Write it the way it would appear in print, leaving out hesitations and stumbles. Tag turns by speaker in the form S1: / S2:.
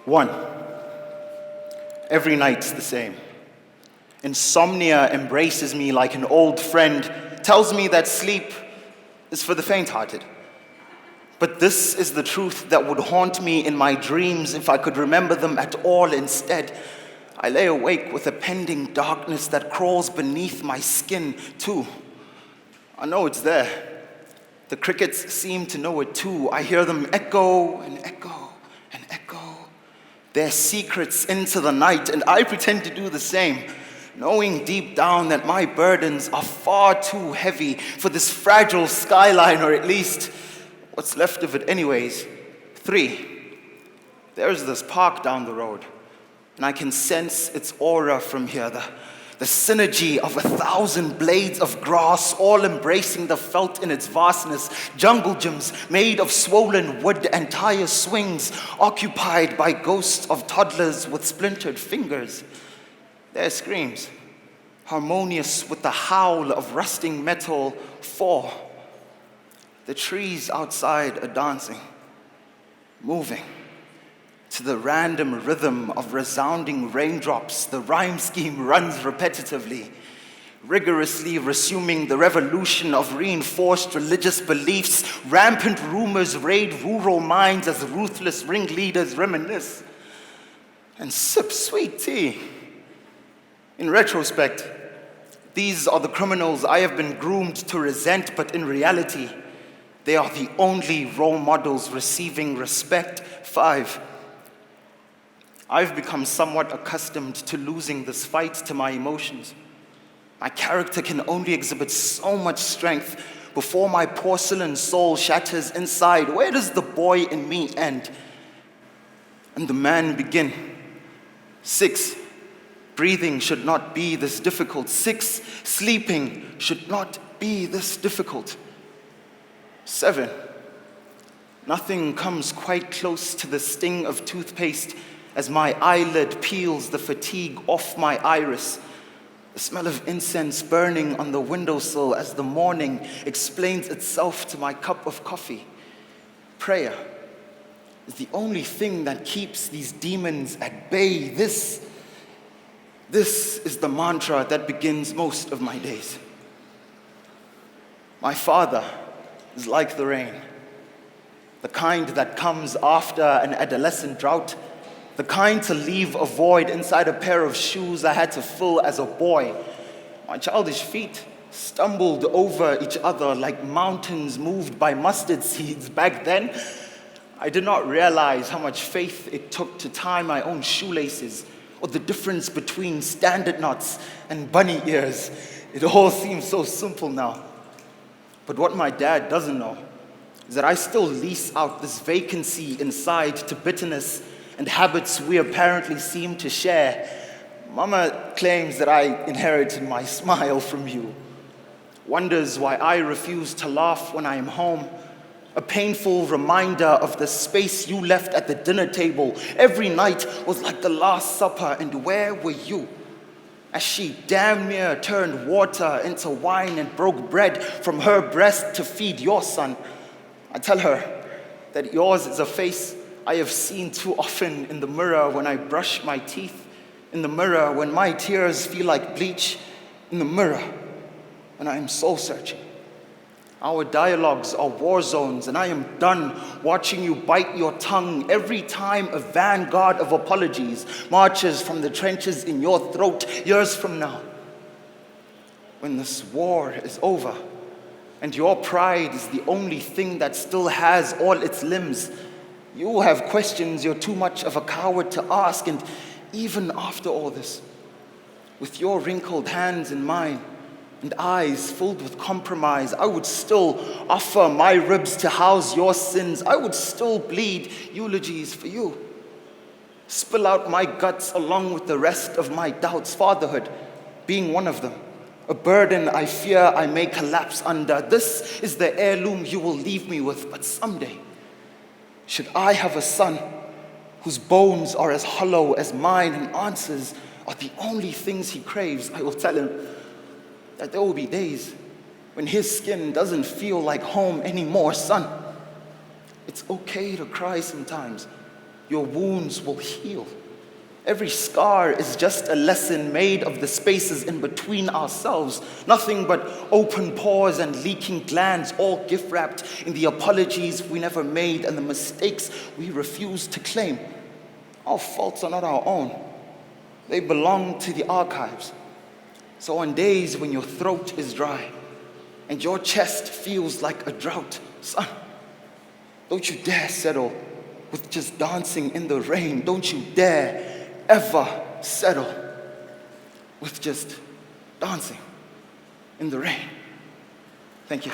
S1: 1. Every night's the same. Insomnia embraces me like an old friend, tells me that sleep is for the faint-hearted. But this is the truth that would haunt me in my dreams if I could remember them at all. Instead, I lay awake with a pending darkness that crawls beneath my skin too. I know it's there. The crickets seem to know it too. I hear them echo and echo and echo their secrets into the night, and I pretend to do the same, knowing deep down that my burdens are far too heavy for this fragile skyline, or at least what's left of it anyways. 3, there's this park down the road, and I can sense its aura from here, the synergy of 1,000 blades of grass, all embracing the felt in its vastness, jungle gyms made of swollen wood and tire swings, occupied by ghosts of toddlers with splintered fingers. Their screams, harmonious with the howl of rusting metal. 4, the trees outside are dancing, moving to the random rhythm of resounding raindrops. The rhyme scheme runs repetitively, rigorously resuming the revolution of reinforced religious beliefs. Rampant rumors raid rural minds as ruthless ringleaders reminisce and sip sweet tea. In retrospect, these are the criminals I have been groomed to resent, but in reality, they are the only role models receiving respect. 5, I've become somewhat accustomed to losing this fight to my emotions. My character can only exhibit so much strength before my porcelain soul shatters inside. Where does the boy in me end and the man begin? 6, breathing should not be this difficult. 6, sleeping should not be this difficult. 7, nothing comes quite close to the sting of toothpaste as my eyelid peels the fatigue off my iris. The smell of incense burning on the windowsill as the morning explains itself to my cup of coffee. Prayer is the only thing that keeps these demons at bay. This is the mantra that begins most of my days. My father is like the rain, the kind that comes after an adolescent drought, the kind to leave a void inside a pair of shoes I had to fill as a boy. My childish feet stumbled over each other like mountains moved by mustard seeds. Back then, I did not realize how much faith it took to tie my own shoelaces, or the difference between standard knots and bunny ears. It all seems so simple now. But what my dad doesn't know is that I still lease out this vacancy inside to bitterness and habits we apparently seem to share. Mama claims that I inherited my smile from you, wonders why I refuse to laugh when I am home, a painful reminder of the space you left at the dinner table. Every night was like the Last Supper, and where were you? As she damn near turned water into wine and broke bread from her breast to feed your son. I tell her that yours is a face I have seen too often in the mirror when I brush my teeth, in the mirror when my tears feel like bleach, in the mirror when I am soul searching. Our dialogues are war zones, and I am done watching you bite your tongue every time a vanguard of apologies marches from the trenches in your throat years from now. When this war is over, and your pride is the only thing that still has all its limbs, you will have questions you're too much of a coward to ask. And even after all this, with your wrinkled hands in mine and eyes filled with compromise, I would still offer my ribs to house your sins. I would still bleed eulogies for you, spill out my guts along with the rest of my doubts, fatherhood being one of them, a burden I fear I may collapse under. This is the heirloom you will leave me with, but someday, should I have a son whose bones are as hollow as mine and answers are the only things he craves, I will tell him that there will be days when his skin doesn't feel like home anymore. Son, it's okay to cry sometimes. your wounds will heal. Every scar is just a lesson made of the spaces in between ourselves. Nothing but open pores and leaking glands, all gift-wrapped in the apologies we never made and the mistakes we refuse to claim. Our faults are not our own. They belong to the archives. So on days when your throat is dry and your chest feels like a drought, son, don't you dare settle with just dancing in the rain. Don't you dare ever settle with just dancing in the rain. Thank you.